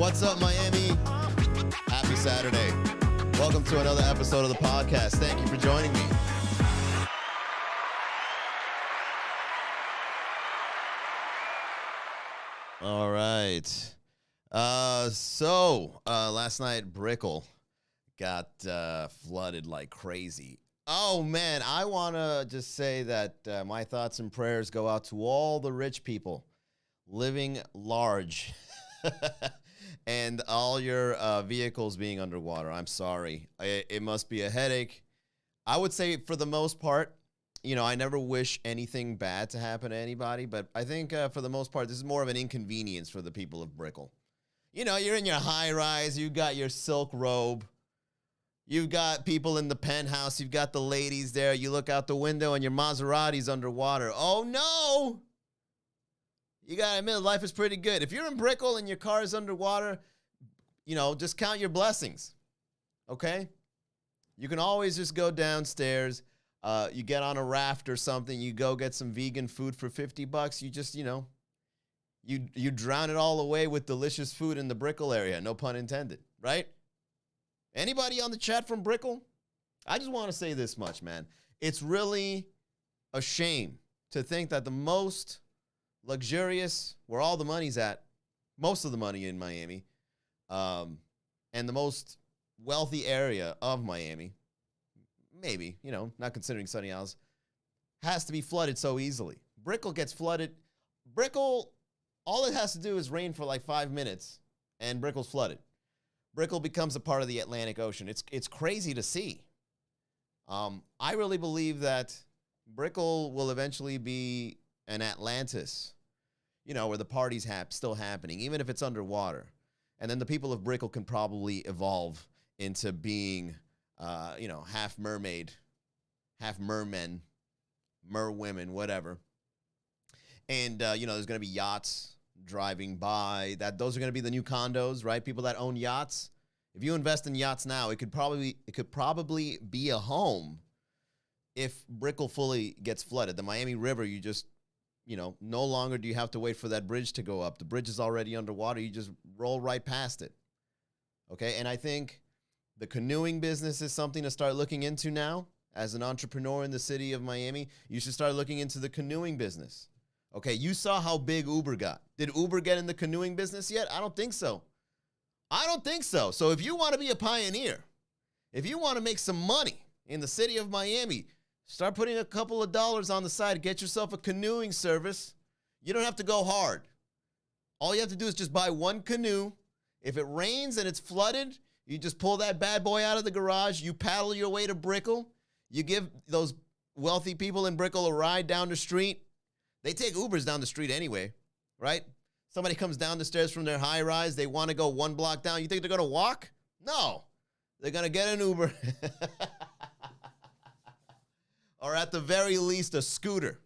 What's up, Miami? Happy Saturday. Welcome to another episode of the podcast. Thank you for joining me. All right. Last night, Brickell got flooded like crazy. Oh, man, I want to just say that my thoughts and prayers go out to all the rich people living large and all your vehicles being underwater. I'm sorry. It must be a headache. I would say for the most part, you know, I never wish anything bad to happen to anybody, but I think for the most part, this is more of an inconvenience for the people of Brickell. You know, you're in your high rise, you got your silk robe, you've got people in the penthouse, you've got the ladies there, you look out the window and your Maserati's underwater. Oh no! You gotta admit, life is pretty good. If you're in Brickell and your car is underwater, you know, just count your blessings, okay? You can always just go downstairs, you get on a raft or something, you go get some vegan food for $50, you just, you know, you drown it all away with delicious food in the Brickell area, no pun intended, right? Anybody on the chat from Brickell? I just want to say this much, man. It's really a shame to think that the most luxurious, where all the money's at, most of the money in Miami, and the most wealthy area of Miami, maybe, you know, not considering Sunny Isles, has to be flooded so easily. Brickell gets flooded. Brickell, all it has to do is rain for like 5 minutes, and Brickell's flooded. Brickell becomes a part of the Atlantic Ocean. It's crazy to see. I really believe that Brickell will eventually be an Atlantis, you know, where the party's still happening, even if it's underwater. And then the people of Brickell can probably evolve into being, you know, half mermaid, half mermen, merwomen, whatever. And, you know, there's going to be yachts driving by. Those are going to be the new condos, right? People that own yachts. If you invest in yachts now, it could probably be a home if Brickell fully gets flooded. The Miami River, you just, you know, no longer do you have to wait for that bridge to go up. The bridge is already underwater. You just roll right past it. Okay, and I think the canoeing business is something to start looking into now. As an entrepreneur in the city of Miami, you should start looking into the canoeing business. Okay, you saw how big Uber got. Did Uber get in the canoeing business yet? I don't think so. I don't think so. So if you want to be a pioneer, if you want to make some money in the city of Miami, start putting a couple of dollars on the side, get yourself a canoeing service. You don't have to go hard. All you have to do is just buy one canoe. If it rains and it's flooded, you just pull that bad boy out of the garage, you paddle your way to Brickell, you give those wealthy people in Brickell a ride down the street. They take Ubers down the street anyway, right? Somebody comes down the stairs from their high rise, they want to go 1 block down. You think they're going to walk? No. They're going to get an Uber. Or at the very least, a scooter,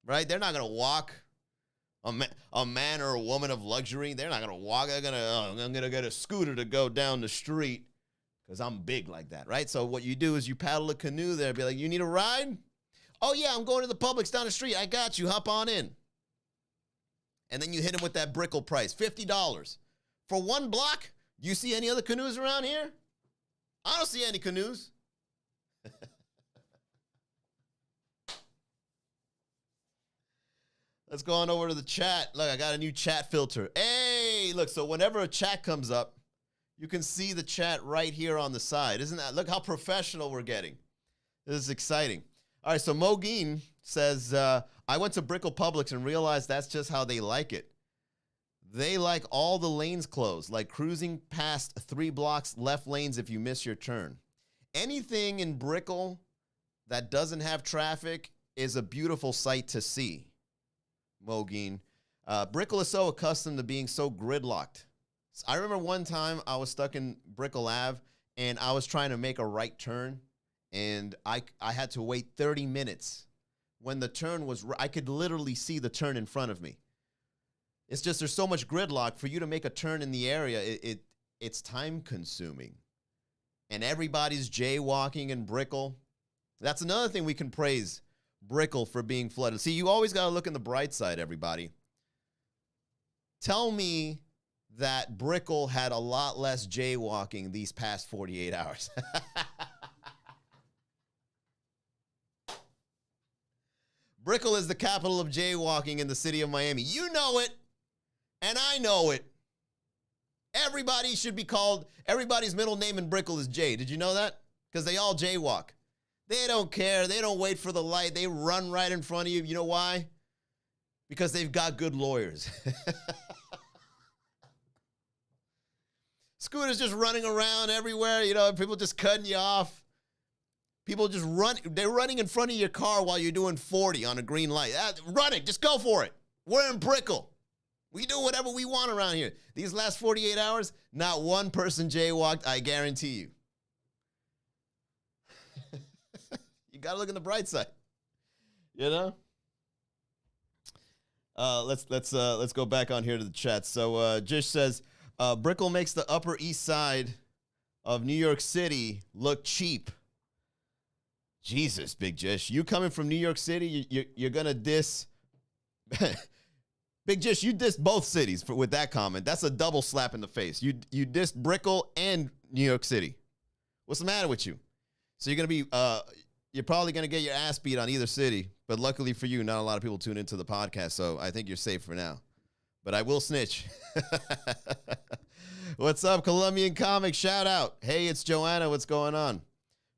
right? They're not going to walk. A man or a woman of luxury, they're not going to walk. They're going to, I'm going to get a scooter to go down the street because I'm big like that, right? So what you do is you paddle a canoe there, be like, you need a ride? Oh, yeah, I'm going to the Publix down the street. I got you. Hop on in. And then you hit him with that Brickell price, $50. For 1 block, do you see any other canoes around here? I don't see any canoes. Let's go on over to the chat. Look, I got a new chat filter. Hey, look, so whenever a chat comes up, you can see the chat right here on the side. Isn't that, look how professional we're getting. This is exciting. All right, so Mogeen says, I went to Brickell Publix and realized that's just how they like it. They like all the lanes closed, like cruising past 3 blocks left lanes if you miss your turn. Anything in Brickell that doesn't have traffic is a beautiful sight to see, Mogeen. Brickell is so accustomed to being so gridlocked. I remember one time I was stuck in Brickell Ave, and I was trying to make a right turn, and I had to wait 30 minutes. When the turn was, I could literally see the turn in front of me. It's just there's so much gridlock. For you to make a turn in the area, it's time consuming. And everybody's jaywalking in Brickell. That's another thing we can praise Brickell for being flooded. See, you always got to look in the bright side, everybody. Tell me that Brickell had a lot less jaywalking these past 48 hours. Brickell is the capital of jaywalking in the city of Miami. You know it, and I know it. Everybody should be called, everybody's middle name in Brickell is Jay. Did you know that? Because they all jaywalk. They don't care. They don't wait for the light. They run right in front of you. You know why? Because they've got good lawyers. Scooters just running around everywhere, you know, people just cutting you off. People just run. They're running in front of your car while you're doing 40 on a green light. Run it. Just go for it. We're in Brickell. We do whatever we want around here. These last 48 hours, not one person jaywalked, I guarantee you. You got to look on the bright side. You know? Let's go back on here to the chat. So Jish says, Brickell makes the Upper East Side of New York City look cheap. Jesus, Big Jish. You coming from New York City, you're going to diss... Big Jish, you dissed both cities with that comment. That's a double slap in the face. You dissed Brickell and New York City. What's the matter with you? So you're going to be... you're probably going to get your ass beat on either city, but luckily for you, not a lot of people tune into the podcast, so I think you're safe for now. But I will snitch. What's up, Colombian Comic? Shout out. Hey, it's Joanna. What's going on?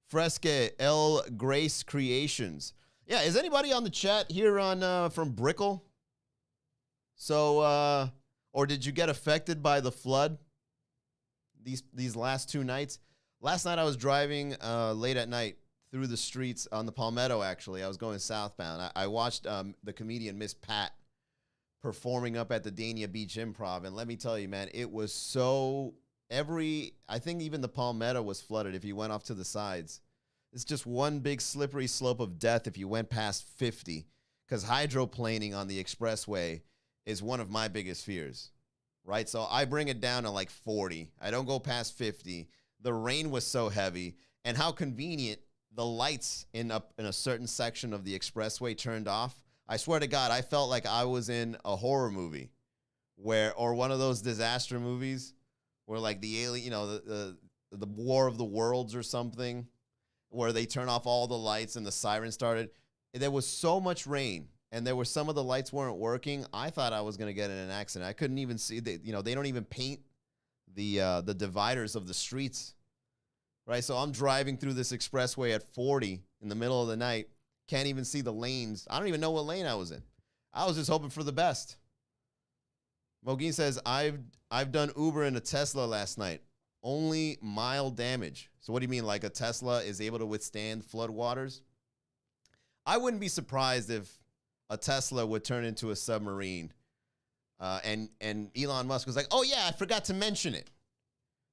Fresque El Grace Creations. Yeah, is anybody on the chat here on from Brickell? So, or did you get affected by the flood these last 2 nights? Last night I was driving late at night through the streets on the Palmetto, actually. I was going southbound. I watched the comedian Miss Pat performing up at the Dania Beach Improv, and let me tell you, man, it was so... I think even the Palmetto was flooded if you went off to the sides. It's just one big slippery slope of death if you went past 50, because hydroplaning on the expressway is one of my biggest fears, right? So I bring it down to like 40. I don't go past 50. The rain was so heavy, and how convenient the lights in a certain section of the expressway turned off. I swear to God, I felt like I was in a horror movie or one of those disaster movies where like the alien, you know, the War of the Worlds or something, where they turn off all the lights and the siren started. There was so much rain, and there were some of the lights weren't working. I thought I was going to get in an accident. I couldn't even see, they don't even paint the dividers of the streets, right? So I'm driving through this expressway at 40 in the middle of the night, can't even see the lanes. I don't even know what lane I was in. I was just hoping for the best. Mogin says, I've done Uber in a Tesla last night. Only mild damage. So what do you mean, like a Tesla is able to withstand floodwaters? I wouldn't be surprised if a Tesla would turn into a submarine. And Elon Musk was like, oh yeah, I forgot to mention it.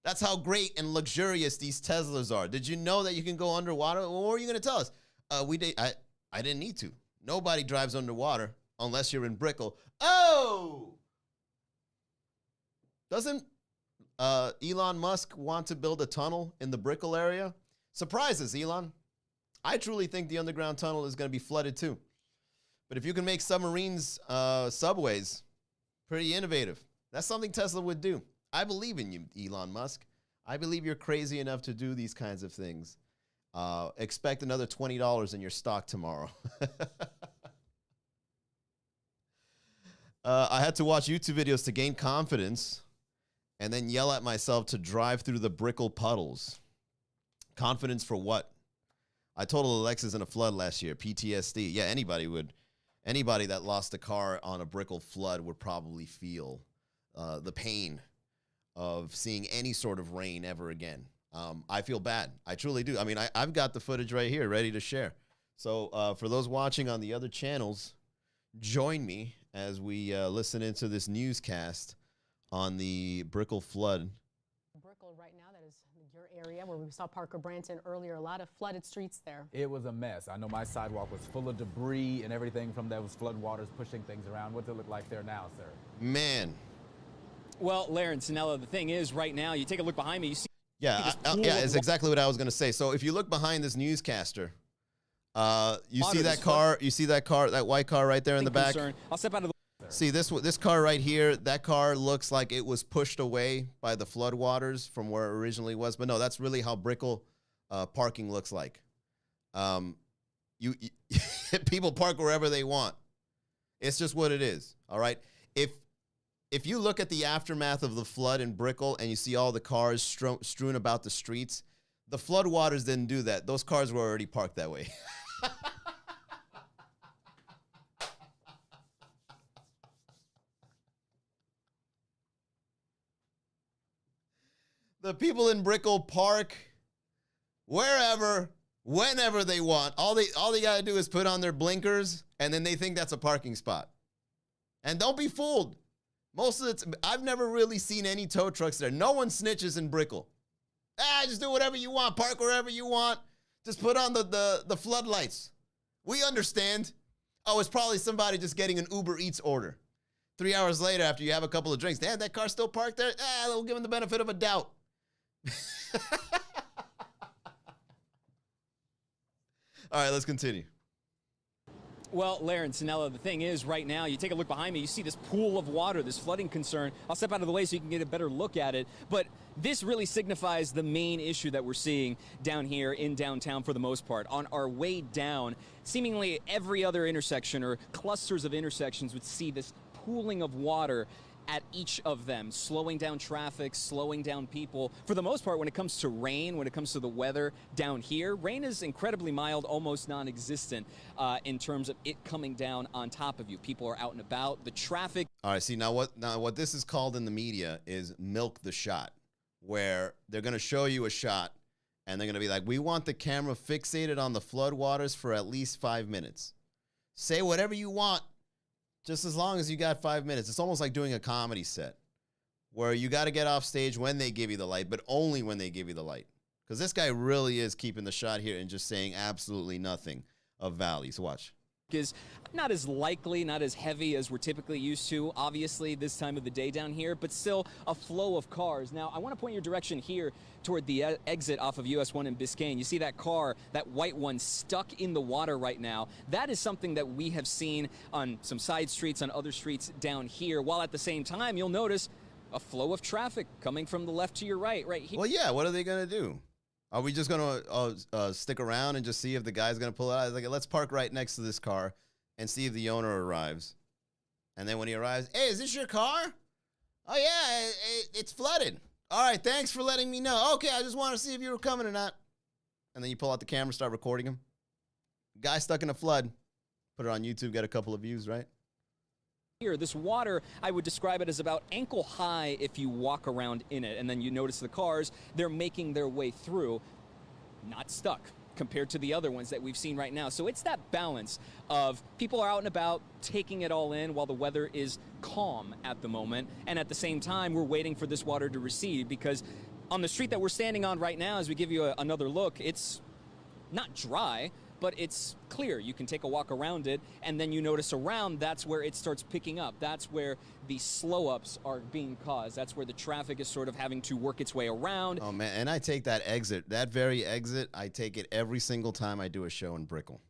That's how great and luxurious these Teslas are. Did you know that you can go underwater? Well, what are you going to tell us? I didn't need to. Nobody drives underwater unless you're in Brickell. Oh! Doesn't Elon Musk want to build a tunnel in the Brickell area? Surprises, Elon. I truly think the underground tunnel is going to be flooded too. But if you can make submarines subways, pretty innovative. That's something Tesla would do. I believe in you, Elon Musk. I believe you're crazy enough to do these kinds of things. Expect another $20 in your stock tomorrow. I had to watch YouTube videos to gain confidence and then yell at myself to drive through the Brickell puddles. Confidence for what? I totaled Alexis in a flood last year. PTSD. Yeah, anybody would. Anybody that lost a car on a Brickell flood would probably feel the pain of seeing any sort of rain ever again. I feel bad. I truly do. I mean, I've got the footage right here ready to share. So for those watching on the other channels, join me as we listen into this newscast on the Brickell flood. Brickell right now, that is your area where we saw Parker Branson earlier, a lot of flooded streets there. It was a mess. I know my sidewalk was full of debris and everything from those floodwaters pushing things around. What's it look like there now, sir? Man. Well, Larry and Sanella, the thing is, right now, you take a look behind me, you see... Yeah, it's exactly what I was going to say. So if you look behind this newscaster, you see that car, that white car right there in the back? I'll step out of the... See this car right here, that car looks like it was pushed away by the floodwaters from where it originally was. But no, that's really how Brickell parking looks like. You people park wherever they want. It's just what it is. All right. If you look at the aftermath of the flood in Brickell and you see all the cars strewn about the streets, the floodwaters didn't do that. Those cars were already parked that way. The people in Brickell park wherever, whenever they want. All they gotta do is put on their blinkers, and then they think that's a parking spot. And don't be fooled. Most of I've never really seen any tow trucks there. No one snitches in Brickell. Just do whatever you want. Park wherever you want. Just put on the floodlights. We understand. Oh, it's probably somebody just getting an Uber Eats order. 3 hours later, after you have a couple of drinks, damn, that car's still parked there? We'll give them the benefit of a doubt. All right, let's continue. Well, Larry and Sanella, the thing is, right now, you take a look behind me, you see this pool of water, this flooding concern. I'll step out of the way so you can get a better look at it. But this really signifies the main issue that we're seeing down here in downtown for the most part. On our way down, seemingly every other intersection or clusters of intersections would see this pooling of water at each of them, slowing down traffic, slowing down people. For the most part, when it comes to rain, when it comes to the weather down here, rain is incredibly mild, almost non-existent in terms of it coming down on top of you. People are out and about. The traffic. All right, see, now what this is called in the media is milk the shot, where they're going to show you a shot, and they're going to be like, we want the camera fixated on the floodwaters for at least 5 minutes. Say whatever you want, just as long as you got 5 minutes. It's almost like doing a comedy set where you got to get off stage when they give you the light, but only when they give you the light. Because this guy really is keeping the shot here and just saying absolutely nothing of value. So watch. Is not as likely, not as heavy as we're typically used to, obviously, this time of the day down here, but still a flow of cars. Now, I want to point your direction here toward the exit off of US 1 in Biscayne. You see that car, that white one, stuck in the water right now. That is something that we have seen on some side streets, on other streets down here, while at the same time, you'll notice a flow of traffic coming from the left to your right here. Well, yeah, what are they going to do? Are we just going to stick around and just see if the guy's going to pull it out? Like, let's park right next to this car and see if the owner arrives. And then when he arrives, hey, is this your car? Oh, yeah, it's flooded. All right, thanks for letting me know. Okay, I just want to see if you were coming or not. And then you pull out the camera, start recording him. Guy stuck in a flood. Put it on YouTube, get a couple of views, right? Here, this water, I would describe it as about ankle high if you walk around in it. And then you notice the cars, they're making their way through, not stuck compared to the other ones that we've seen right now. So it's that balance of people are out and about taking it all in while the weather is calm at the moment. And at the same time, we're waiting for this water to recede, because on the street that we're standing on right now, as we give you another look, it's not dry, but it's clear. You can take a walk around it, and then you notice around, that's where it starts picking up. That's where the slow-ups are being caused. That's where the traffic is sort of having to work its way around. Oh, man, and I take that exit, that very exit, I take it every single time I do a show in Brickell.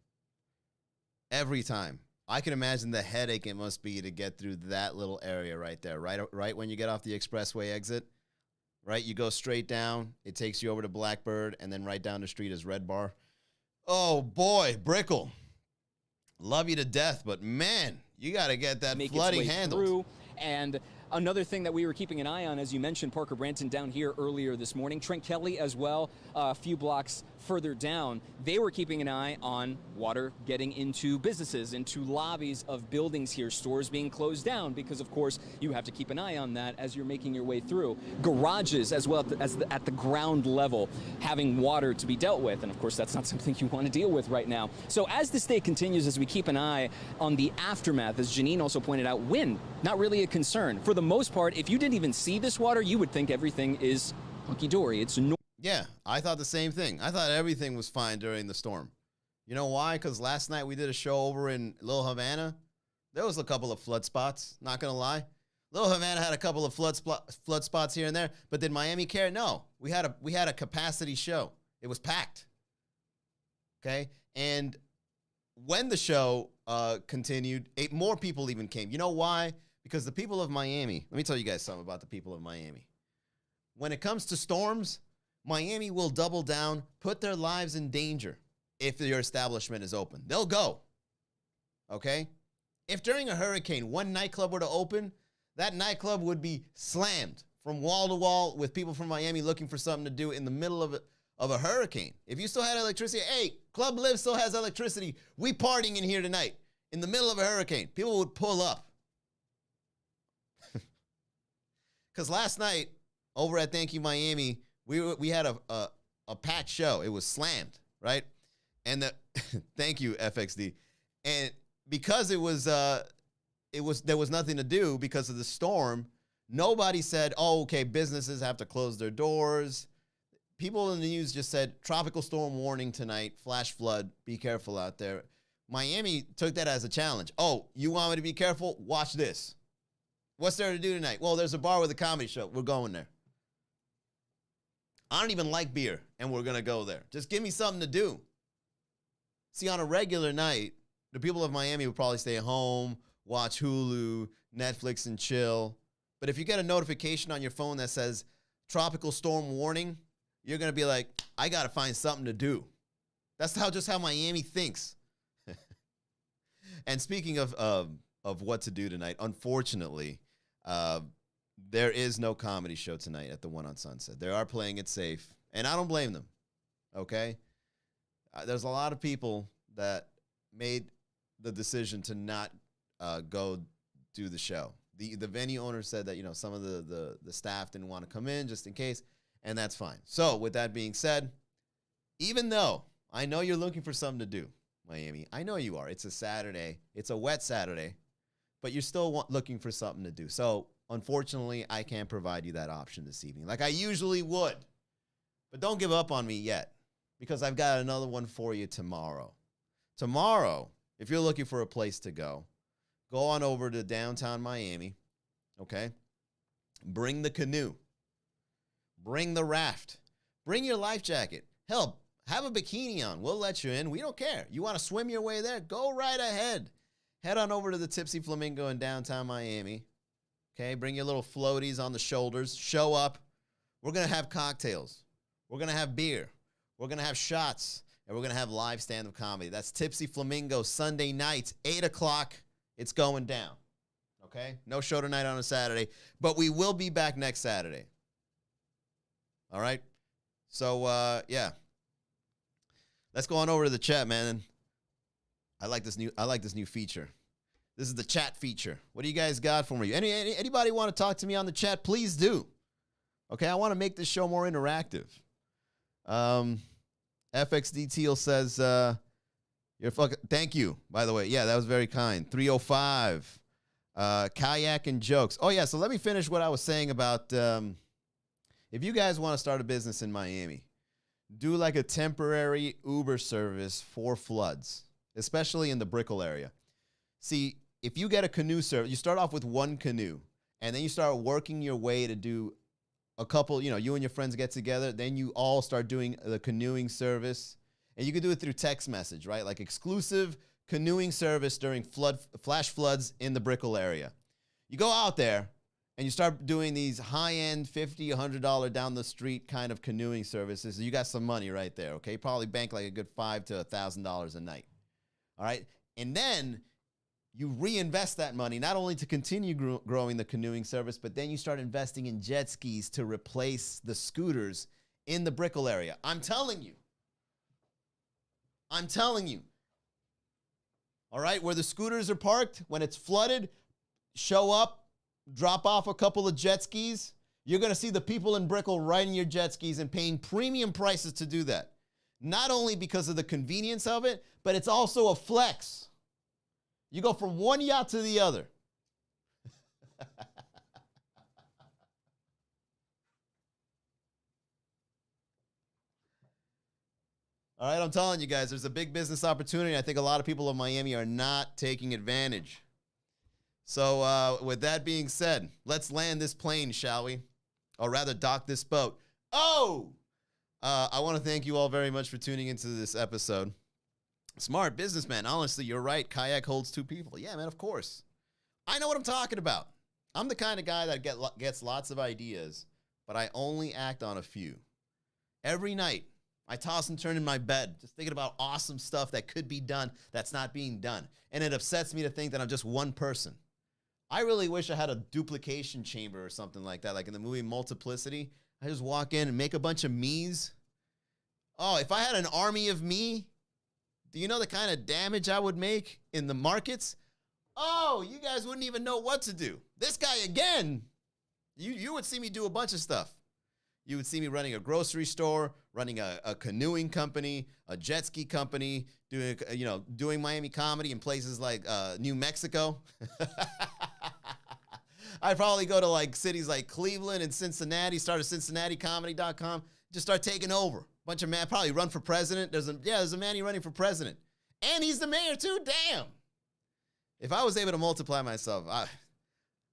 Every time. I can imagine the headache it must be to get through that little area right there, right when you get off the expressway exit, right? You go straight down, it takes you over to Blackbird, and then right down the street is Red Bar. Oh, boy, Brickell. Love you to death, but, man, you got to get that flooding handled. And another thing that we were keeping an eye on, as you mentioned, Parker Branson down here earlier this morning, Trent Kelly as well, a few blocks further down, they were keeping an eye on water getting into businesses, into lobbies of buildings here, stores being closed down, because, of course, you have to keep an eye on that as you're making your way through. Garages, as well as at the ground level, having water to be dealt with. And, of course, that's not something you want to deal with right now. So as this day continues, as we keep an eye on the aftermath, as Janine also pointed out, wind, not really a concern. For the most part, if you didn't even see this water, you would think everything is hunky-dory. It's normal. Yeah, I thought the same thing. I thought everything was fine during the storm. You know why? Because last night we did a show over in Little Havana. There was a couple of flood spots, not going to lie. Little Havana had a couple of flood spots here and there, but did Miami care? No. We had a capacity show. It was packed. Okay? And when the show continued. More people even came. You know why? Because the people of Miami, let me tell you guys something about the people of Miami. When it comes to storms, Miami will double down, put their lives in danger if your establishment is open. They'll go. Okay? If during a hurricane, one nightclub were to open, that nightclub would be slammed from wall to wall with people from Miami looking for something to do in the middle of a hurricane. If you still had electricity, hey, Club Live still has electricity. We partying in here tonight in the middle of a hurricane. People would pull up. Because last night over at Thank You Miami, we had a packed show. It was slammed, right? And thank you, FXD. And because there was nothing to do because of the storm, nobody said, oh, okay, businesses have to close their doors. People in the news just said, tropical storm warning tonight, flash flood, be careful out there. Miami took that as a challenge. Oh, you want me to be careful? Watch this. What's there to do tonight? Well, there's a bar with a comedy show. We're going there. I don't even like beer, and we're going to go there. Just give me something to do. See, on a regular night, the people of Miami would probably stay home, watch Hulu, Netflix, and chill. But if you get a notification on your phone that says tropical storm warning, you're going to be like, I got to find something to do. That's how Miami thinks. And speaking of what to do tonight, unfortunately, there is no comedy show tonight at the one on Sunset. They are playing it safe, and I don't blame them, okay? There's a lot of people that made the decision to not go do the show. The venue owner said that, some of the staff didn't want to come in just in case, and that's fine. So with that being said, even though I know you're looking for something to do, Miami, I know you are. It's a Saturday. It's a wet Saturday, but you're still looking for something to do. So unfortunately, I can't provide you that option this evening like I usually would. But don't give up on me yet, because I've got another one for you tomorrow. Tomorrow, if you're looking for a place to go on over to downtown Miami, okay? Bring the canoe. Bring the raft. Bring your life jacket. Hell, have a bikini on. We'll let you in. We don't care. You want to swim your way there? Go right ahead. Head on over to the Tipsy Flamingo in downtown Miami. Okay, bring your little floaties on the shoulders. Show up. We're going to have cocktails. We're going to have beer. We're going to have shots. And we're going to have live stand-up comedy. That's Tipsy Flamingo, Sunday nights, 8 o'clock. It's going down. Okay? No show tonight on a Saturday. But we will be back next Saturday. All right? So, yeah. Let's go on over to the chat, man. I like this new feature. This is the chat feature. What do you guys got for me? Anybody want to talk to me on the chat? Please do. Okay, I want to make this show more interactive. FXD Teal says, you're fucking, thank you, by the way. Yeah, that was very kind. 305. Kayak and jokes. Oh, yeah, so let me finish what I was saying about if you guys want to start a business in Miami, do like a temporary Uber service for floods, especially in the Brickell area. See, if you get a canoe service, you start off with one canoe, and then you start working your way to do a couple, you and your friends get together, then you all start doing the canoeing service, and you can do it through text message, right? Like exclusive canoeing service during flash floods in the Brickell area. You go out there, and you start doing these high-end $50, $100 down the street kind of canoeing services. You got some money right there, okay? You probably bank like a good $5,000 to $1,000 a night, all right? And then you reinvest that money, not only to continue growing the canoeing service, but then you start investing in jet skis to replace the scooters in the Brickell area. I'm telling you. All right, where the scooters are parked, when it's flooded, show up, drop off a couple of jet skis. You're going to see the people in Brickell riding your jet skis and paying premium prices to do that. Not only because of the convenience of it, but it's also a flex. You go from one yacht to the other. All right, I'm telling you guys, there's a big business opportunity. I think a lot of people in Miami are not taking advantage. So with that being said, let's land this plane, shall we? Or rather, dock this boat. Oh! I want to thank you all very much for tuning into this episode. Smart businessman. Honestly, you're right. Kayak holds 2 people. Yeah, man, of course. I know what I'm talking about. I'm the kind of guy that gets lots of ideas, but I only act on a few. Every night, I toss and turn in my bed, just thinking about awesome stuff that could be done that's not being done. And it upsets me to think that I'm just one person. I really wish I had a duplication chamber or something like that, like in the movie Multiplicity. I just walk in and make a bunch of me's. Oh, if I had an army of me, do you know the kind of damage I would make in the markets? Oh, you guys wouldn't even know what to do. This guy again, you would see me do a bunch of stuff. You would see me running a grocery store, running a canoeing company, a jet ski company, doing Miami comedy in places like New Mexico. I'd probably go to like cities like Cleveland and Cincinnati, start a CincinnatiComedy.com, just start taking over. Bunch of man, probably run for president. There's a man running for president. And he's the mayor too, damn. If I was able to multiply myself,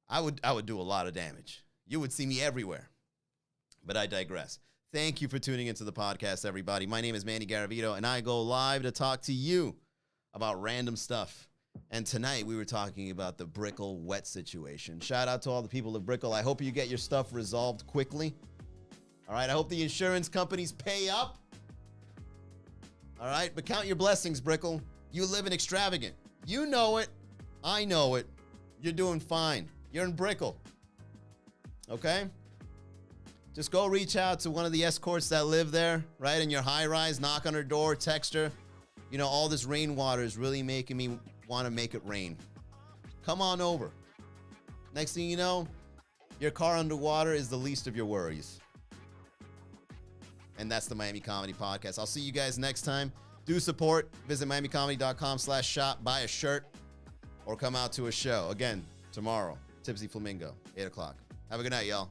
I would do a lot of damage. You would see me everywhere. But I digress. Thank you for tuning into the podcast, everybody. My name is Manny Garavito, and I go live to talk to you about random stuff. And tonight, we were talking about the Brickell wet situation. Shout out to all the people of Brickell. I hope you get your stuff resolved quickly. All right, I hope the insurance companies pay up. All right, but count your blessings, Brickell. You live in extravagant. You know it. I know it. You're doing fine. You're in Brickell. Okay? Just go reach out to one of the escorts that live there, right, in your high-rise, knock on her door, text her. You know, all this rainwater is really making me want to make it rain. Come on over. Next thing you know, your car underwater is the least of your worries. And that's the Miami Comedy Podcast. I'll see you guys next time. Do support. Visit MiamiComedy.com/shop. Buy a shirt or come out to a show. Again, tomorrow, Tipsy Flamingo, 8 o'clock. Have a good night, y'all.